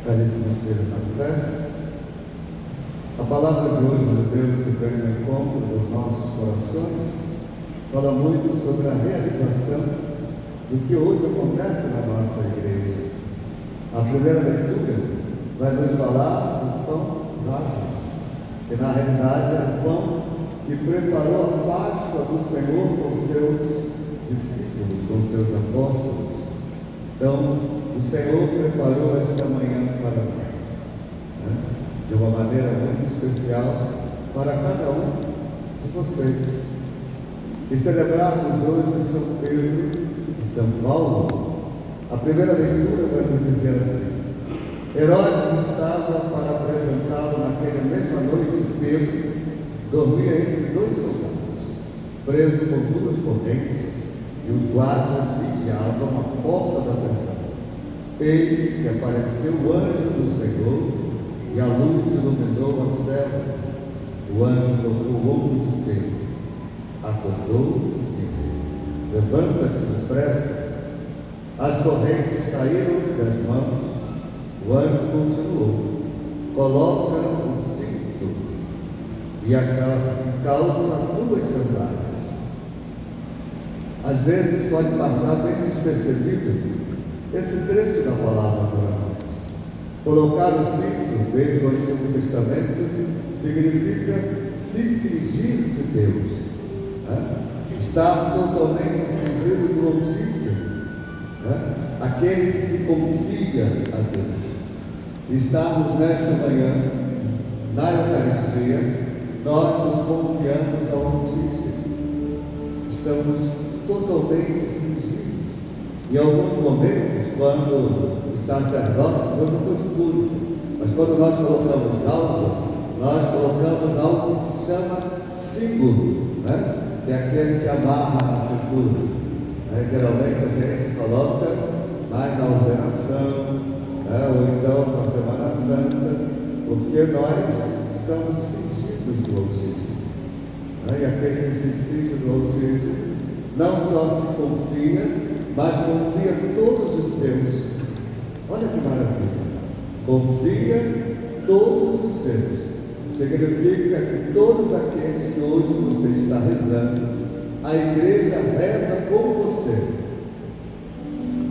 Caríssimos filhos na fé, a palavra de hoje de Deus que vem no encontro dos nossos corações fala muito sobre a realização do que hoje acontece na nossa igreja. A primeira leitura vai nos falar do pão Lázaro, que na realidade é o pão que preparou a Páscoa do Senhor com seus discípulos, com seus apóstolos. Então, o Senhor preparou esta manhã para nós, né? De uma maneira muito especial para cada um de vocês. E celebrarmos hoje São Pedro e São Paulo, a primeira leitura vai nos dizer assim: Herodes estava para apresentá-lo naquela mesma noite. Pedro dormia entre dois soldados, preso por duas correntes, e os guardas vigiavam a porta da prisão. Eis que apareceu o anjo do Senhor, e a luz iluminou a cela. O anjo tocou o ombro de Pedro, acordou e disse: levanta-te depressa. As correntes caíram-lhe das mãos. O anjo continuou: coloca o cinto e calça tuas sandálias. Às vezes pode passar bem despercebido esse trecho da palavra para nós. Colocar o cinto, desde o Antigo Testamento, significa se cingir de Deus, né? Estar totalmente cingido do Altíssimo, né? Aquele que se confia a Deus. Estarmos nesta manhã, na Eucaristia, nós nos confiamos ao Altíssimo. Estamos totalmente cingidos. Em alguns momentos, quando os sacerdotes, eu não estou de tudo, mas quando nós colocamos algo que se chama símbolo, né? Que é aquele que amarra na cintura. Né? Geralmente a gente coloca mais na ordenação, né? Ou então na Semana Santa, porque nós estamos cingidos do Altíssimo. Né? E aquele que se cinge do Altíssimo não só se confia, mas confia todos os seus. Olha que maravilha! Confia todos os seus. Significa que todos aqueles que hoje você está rezando, a igreja reza com você.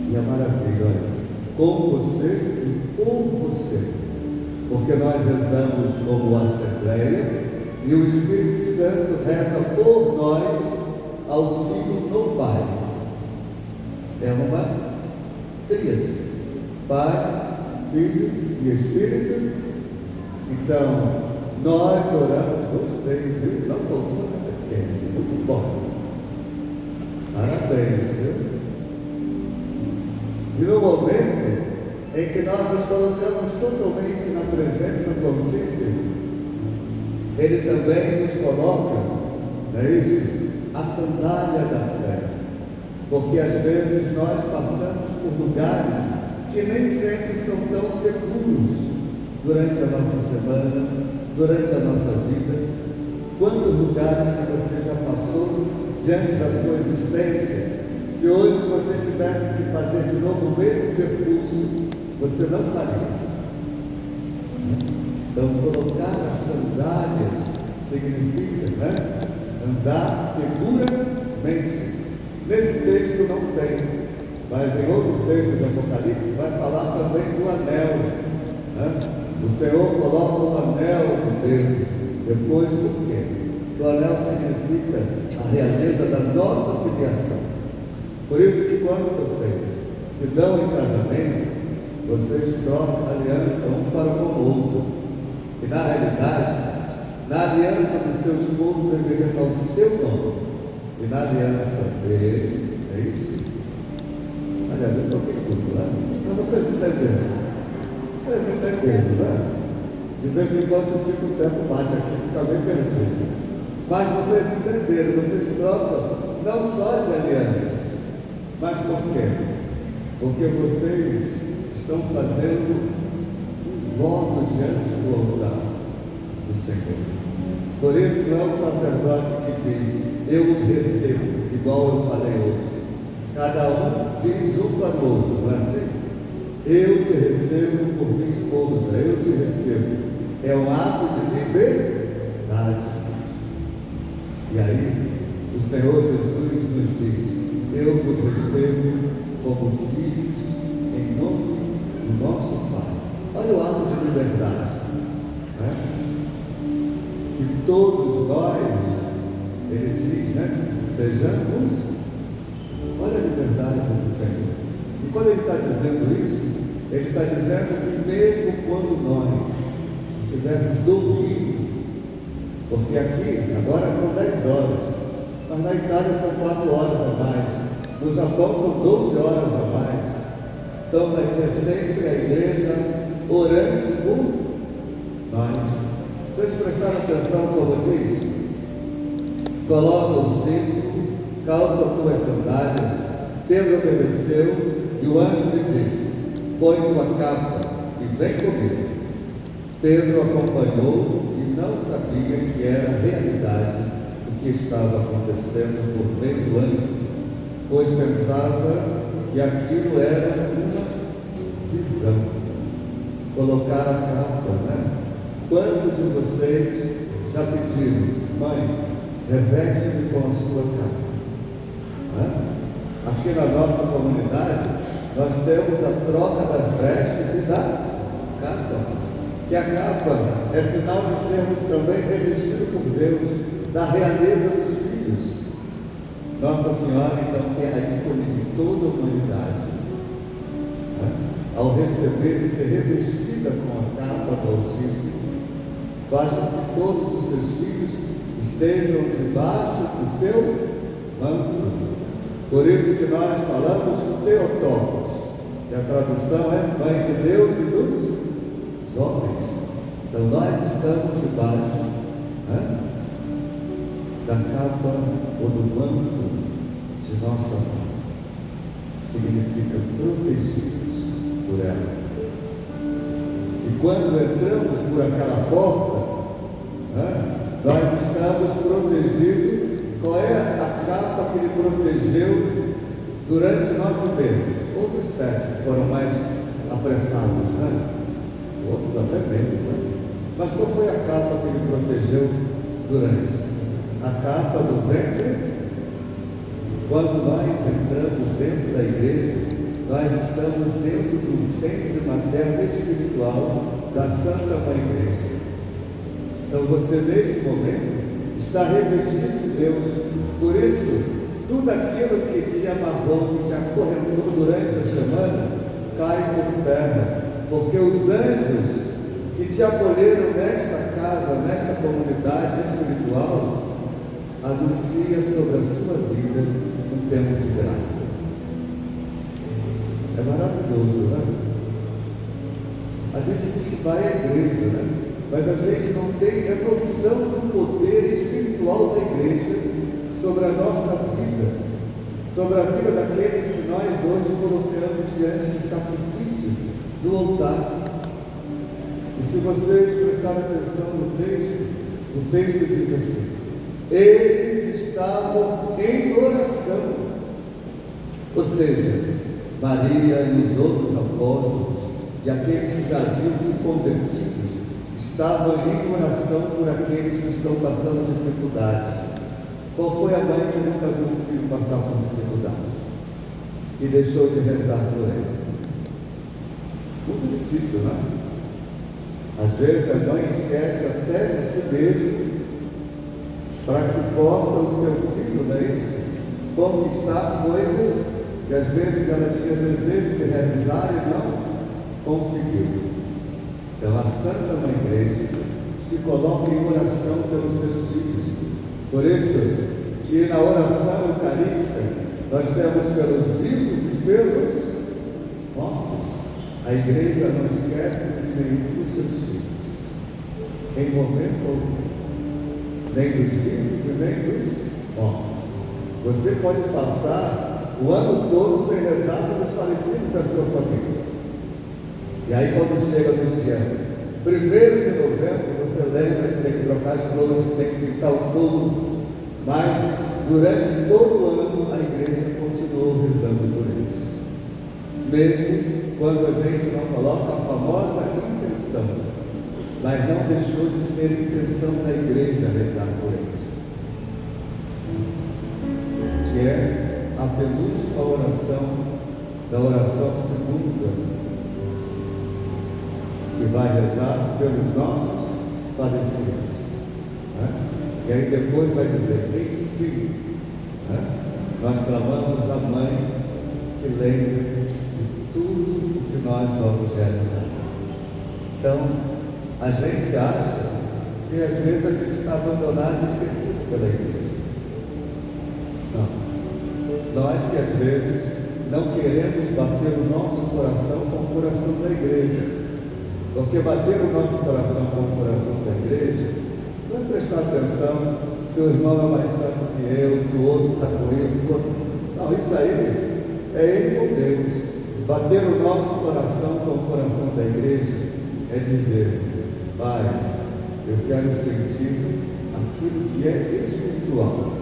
E a maravilha, olha, com você e por você. Porque nós rezamos como Assembleia e o Espírito Santo reza por nós ao Filho no Pai. É uma tríade: Pai, Filho e Espírito. Então, nós oramos, gostei, viu? Não faltou catequese, muito bom. Parabéns, viu? E no momento em que nós nos colocamos totalmente na presença do Altíssimo, Ele também nos coloca, não é isso? A sandália da fé. Porque às vezes nós passamos por lugares que nem sempre são tão seguros durante a nossa semana, durante a nossa vida. Quantos lugares que você já passou diante da sua existência? Se hoje você tivesse que fazer de novo o mesmo percurso, você não faria. Então, colocar as sandálias significa, né? Andar seguramente. Nesse texto não tem, mas em outro texto do Apocalipse vai falar também do anel, né? O Senhor coloca o anel no dedo. Depois, por quê? Porque o anel significa a realeza da nossa filiação. Por isso que quando vocês se dão em casamento, vocês trocam aliança um para com o outro. E na realidade, na aliança do seu esposo deveria estar o seu nome. E na aliança dele, é isso? Aliás, eu toquei tudo, né? Mas vocês entenderam? Vocês entenderam, né? De vez em quando o tempo bate aqui, fica bem perdido. Mas vocês entenderam, vocês trocam não só de aliança, mas por quê? Porque vocês estão fazendo um voto diante do altar do Senhor. Por isso não é o sacerdote que diz: eu os recebo, igual eu falei hoje. cada um diz um para o outro, não é assim? Eu te recebo por minha esposa, eu te recebo. É um ato de liberdade. E aí, o Senhor Jesus nos diz: eu vos recebo como filhos, em nome do nosso Pai. Olha o ato de liberdade, né? Que todos nós, ele diz, né? Sejamos. Olha a liberdade do Senhor. E quando ele está dizendo isso, ele está dizendo que mesmo quando nós estivermos dormindo, porque aqui agora são 10 horas, mas na Itália são 4 horas a mais, no Japão são 12 horas a mais, então vai ter sempre a igreja orante por nós. Vocês prestaram atenção como diz? Coloca o cinto, calça tuas sandálias. Pedro obedeceu e o anjo lhe disse: põe tua capa e vem comigo. Pedro acompanhou e não sabia que era realidade o que estava acontecendo por meio do anjo, pois pensava que aquilo era uma visão. Colocar a capa, né? Quantos de vocês já pediram: mãe, reveste-me com a sua capa? Aqui na nossa comunidade, nós temos a troca das vestes e da capa, que a capa é sinal de sermos também revestidos por Deus da realeza dos filhos. Nossa Senhora, então, que é a ícone de toda a humanidade, ao receber e ser revestida com a capa do Altíssimo, faz com que todos os seus filhos estejam debaixo do seu manto. Por isso que nós falamos Theotokos, que a tradução é Mãe de Deus e dos homens. Então nós estamos debaixo da capa ou do manto de nossa mãe. Significa protegidos por ela. E quando entramos por aquela porta, nós estamos protegidos. Qual é a capa que ele protegeu durante 9 meses? Outros 7 que foram mais apressados, né? Outros até menos, né? Mas qual foi a capa que ele protegeu durante? A capa do ventre. Quando nós entramos dentro da igreja, nós estamos dentro do ventre materno espiritual da Santa Mãe Igreja. Então você, neste momento, está revestido de Deus. Por isso, tudo aquilo que te amarrou, que te acorrentou durante a semana, cai por terra, porque os anjos que te acolheram nesta casa, nesta comunidade espiritual, anuncia sobre a sua vida um tempo de graça. É maravilhoso, né? A gente diz que vai à igreja, né? Mas a gente não tem a noção do poder espiritual da igreja sobre a nossa vida, sobre a vida daqueles que nós hoje colocamos diante do sacrifício do altar. E se vocês prestarem atenção no texto, o texto diz assim: eles estavam em oração. Ou seja, Maria e os outros apóstolos e aqueles que já haviam se convertido estavam em oração por aqueles que estão passando dificuldades. Qual foi a mãe que nunca viu um filho passar por dificuldades e deixou de rezar por ele? Muito difícil, não é? Às vezes a mãe esquece até de si mesma para que possa o seu filho, não é isso? Conquistar coisas que às vezes ela tinha desejo de realizar e não conseguiu. Então a Santa Mãe Igreja se coloca em oração pelos seus filhos. Por isso que na oração eucarística nós temos pelos vivos e pelos mortos. A igreja não esquece de nenhum dos seus filhos, em momento algum, nem dos vivos e nem dos mortos. Você pode passar o ano todo sem rezar pelos falecidos da sua família. E aí quando chega no dia 1º de novembro, você lembra que tem que trocar as flores, que tem que pintar o túmulo, mas durante todo o ano a igreja continua continuou rezando por eles. Mesmo quando a gente não coloca a famosa intenção, mas não deixou de ser intenção da igreja rezar por eles, que é a penúltima oração da oração segunda, que vai rezar pelos nossos falecidos, né? E aí depois vai dizer, enfim, né? Nós clamamos a Mãe que lembre de tudo o que nós vamos realizar. Então, a gente acha que às vezes a gente está abandonado e esquecido pela igreja. Não. Nós que às vezes não queremos bater o nosso coração com o coração da igreja. Porque bater o nosso coração com o coração da igreja não é prestar atenção se o irmão é mais santo que eu, se o outro está com isso. Não, isso aí é ele com Deus. Bater o nosso coração com o coração da igreja é dizer, Pai, eu quero sentir aquilo que é espiritual,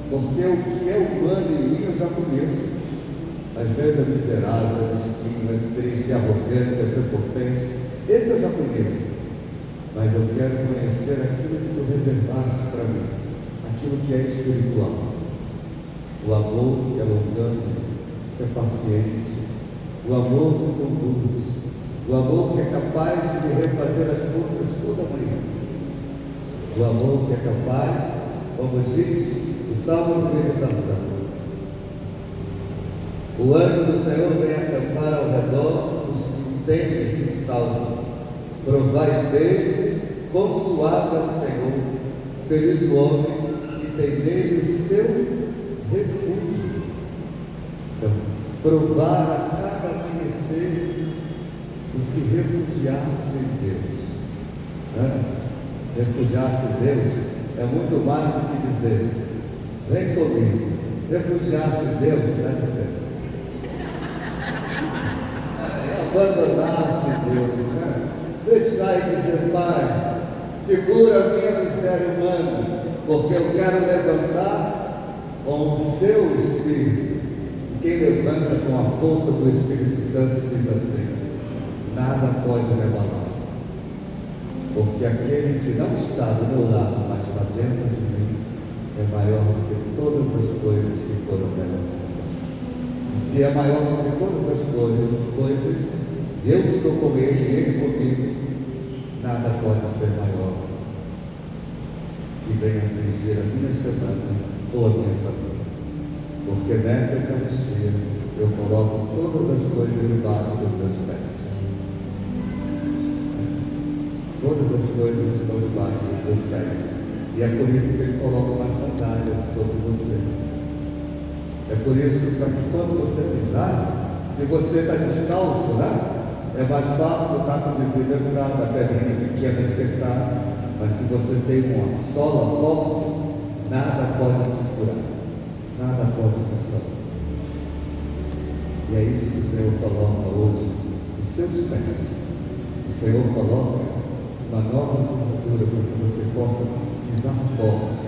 porque o que é humano em mim eu já conheço. Às vezes é miserável, é mesquinho, é triste, é arrogante, é prepotente. Esse eu já conheço, mas eu quero conhecer aquilo que tu reservaste para mim, aquilo que é espiritual, o amor que é longânimo, que é paciente, o amor que conduz, o amor que é capaz de me refazer as forças toda manhã, o amor que é capaz, como diz o Salmo de Meditação, o anjo do Senhor vem acampar ao redor dos que temem e salvam. Provai e veja quão suave é o Senhor, feliz o homem que tem nele o seu refúgio. Então, provar a cada amanhecer o se refugiar-se em Deus, né? Refugiar-se em Deus é muito mais do que dizer, vem comigo. Refugiar-se em Deus, dá licença, abandonar-se em Deus, né? Deixar e dizer, Pai, segura a minha miséria humana, porque eu quero levantar com o seu Espírito. E quem levanta com a força do Espírito Santo diz assim, nada pode me abalar, porque aquele que não está do meu lado, mas está dentro de mim, é maior do que todas as coisas que foram realizadas. E se é maior do que todas as coisas, eu estou com ele, ele comigo, nada pode ser maior que venha afligir a minha semana ou a minha família, porque nessa Eucaristia eu coloco todas as coisas debaixo dos meus pés. Todas as coisas estão debaixo dos meus pés, e é por isso que ele coloca uma sandália sobre você. É por isso para que quando você pisar, se você está descalço, né? É mais fácil do taco de vidro entrar na pedrinha pequena espetar, mas se você tem uma sola forte, nada pode te furar, nada pode te assolar. E é isso que o Senhor coloca hoje nos seus pés. O Senhor coloca uma nova pisadura para que você possa pisar forte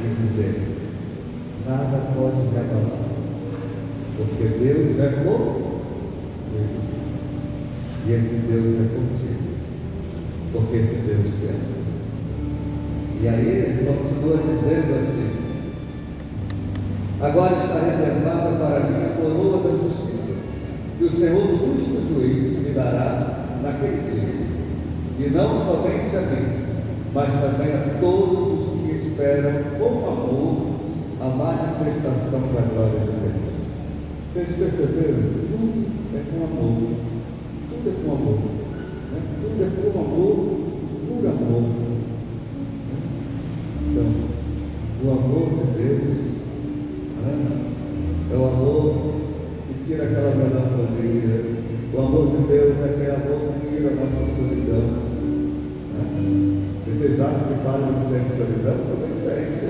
e dizer, nada pode me abalar, porque Deus é comigo. E esse Deus é contigo, porque esse Deus te ama. E aí ele continua dizendo assim, agora está reservada para mim a coroa da justiça, que o Senhor justo juiz me dará naquele dia, e não somente a mim, mas também a todos os que esperam com amor a manifestação da glória de Deus. Vocês perceberam? Tudo é com amor. Tudo é com amor, né? Tudo é com amor e por amor, né? Então, o amor de Deus, né? É o amor que tira aquela melancolia, o amor de Deus é aquele amor que tira a nossa solidão, né? Vocês acham que para de sentir solidão? Também sente,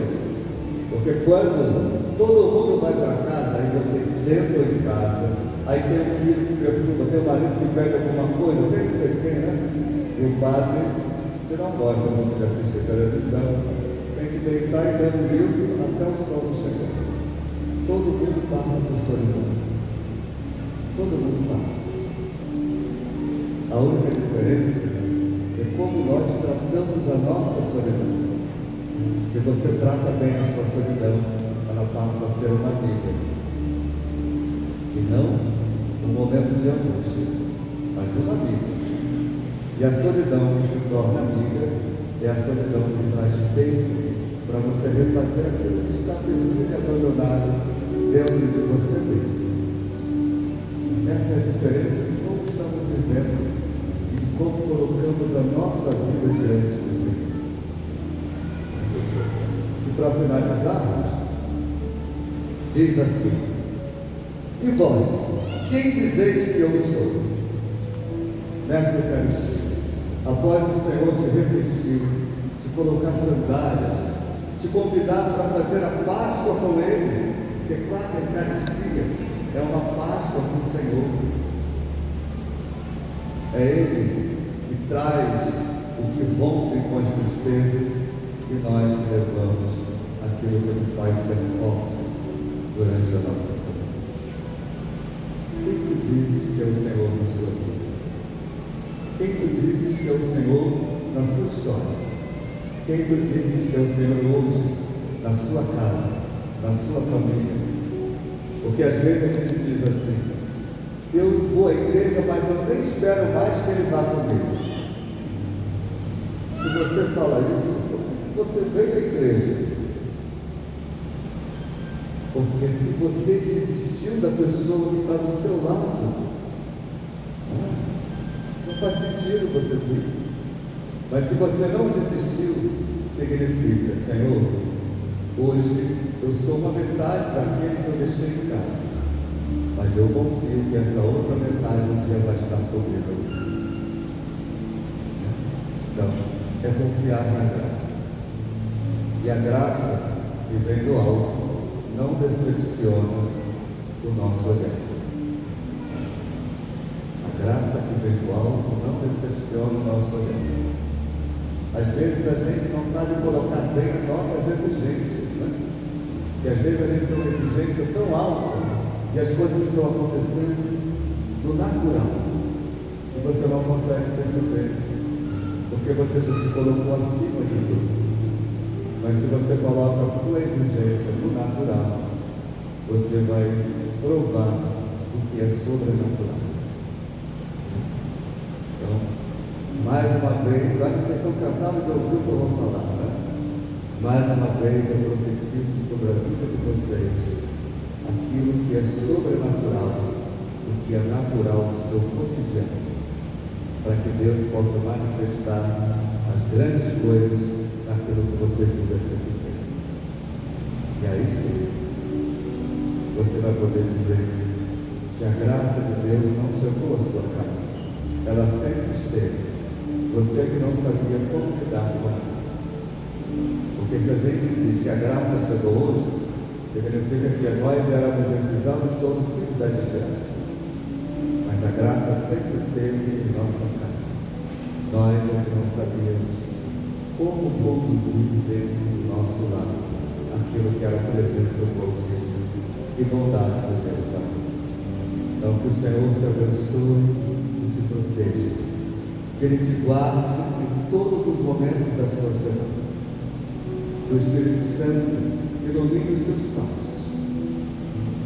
porque quando todo mundo vai para casa, aí vocês sentam em casa, aí tem um filho que perturba, tem um marido que pede alguma coisa, tem não sei quem, né? E o padre, você não gosta muito de assistir televisão, tem que deitar e ler um livro até o sol chegar. Todo mundo passa por solidão. Todo mundo passa. A única diferença é como nós tratamos a nossa solidão. Se você trata bem a sua solidão, ela passa a ser uma amiga. E não um momento de angústia, mas uma amiga. E a solidão que se torna amiga é a solidão que traz tempo para você refazer aquilo que está perdido e abandonado dentro de você mesmo. Essa é a diferença de como estamos vivendo e de como colocamos a nossa vida diante do Senhor. E para finalizarmos, diz assim: e vós, quem dizeis que eu sou? Nessa Eucaristia, após o Senhor te revestir, te colocar sandálias, te convidar para fazer a Páscoa com Ele, porque cada Eucaristia é uma Páscoa com o Senhor. É Ele que traz o que rompe com as tristezas e nós que levamos aquilo que Ele faz ser forte durante a nossa semana. Quem tu dizes que é o Senhor na sua vida? Quem tu dizes que é o Senhor na sua história? Quem tu dizes que é o Senhor hoje na sua casa, na sua família? Porque às vezes a gente diz assim: eu vou à igreja, mas eu nem espero mais que Ele vá comigo. Se você fala isso, por que você vem à igreja? Porque se você desistiu da pessoa que está do seu lado, não faz sentido você vir. Mas se você não desistiu, significa: Senhor, hoje eu sou uma metade daquele que eu deixei em casa, mas eu confio que essa outra metade um dia vai estar comigo aqui. Então, é confiar na graça. E a graça que vem do alto não decepciona o nosso olhar. A graça que vem do alto não decepciona o nosso olhar. Às vezes a gente não sabe colocar bem as nossas exigências, né? Que às vezes a gente tem uma exigência tão alta e as coisas estão acontecendo no natural e você não consegue perceber, porque você já se colocou acima de tudo. Mas se você coloca a sua exigência no natural, você vai provar o que é sobrenatural. Então, mais uma vez, acho que vocês estão cansados de ouvir o que eu vou falar, né? Mais uma vez eu profetizo sobre a vida de vocês aquilo que é sobrenatural, o que é natural do seu cotidiano, para que Deus possa manifestar as grandes coisas naquilo que vocês vivem ser pequeno. E aí sim, você vai poder dizer que a graça de Deus não chegou à sua casa, ela sempre esteve. Você que não sabia como lidar com ela. Porque se a gente diz que a graça chegou hoje, significa que nós éramos esses anos todos filhos da desgraça. Mas a graça sempre esteve em nossa casa. Nós é que não sabíamos como conduzir dentro do nosso lar aquilo que era a presença fortíssima e bondade de Deus para nós. Então que o Senhor te abençoe e te proteja, que Ele te guarde em todos os momentos da sua semana, que o Espírito Santo ilumine os seus passos,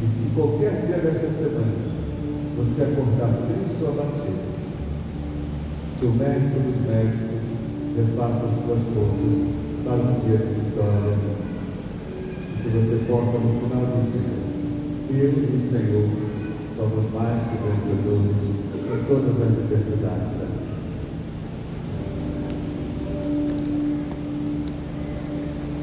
e se qualquer dia dessa semana você acordar triste ou abatido, que o médico dos médicos refaça as suas forças para um dia de vitória, e que você possa no final do dia, eu e o Senhor somos mais que vencedores em todas as adversidades da vida.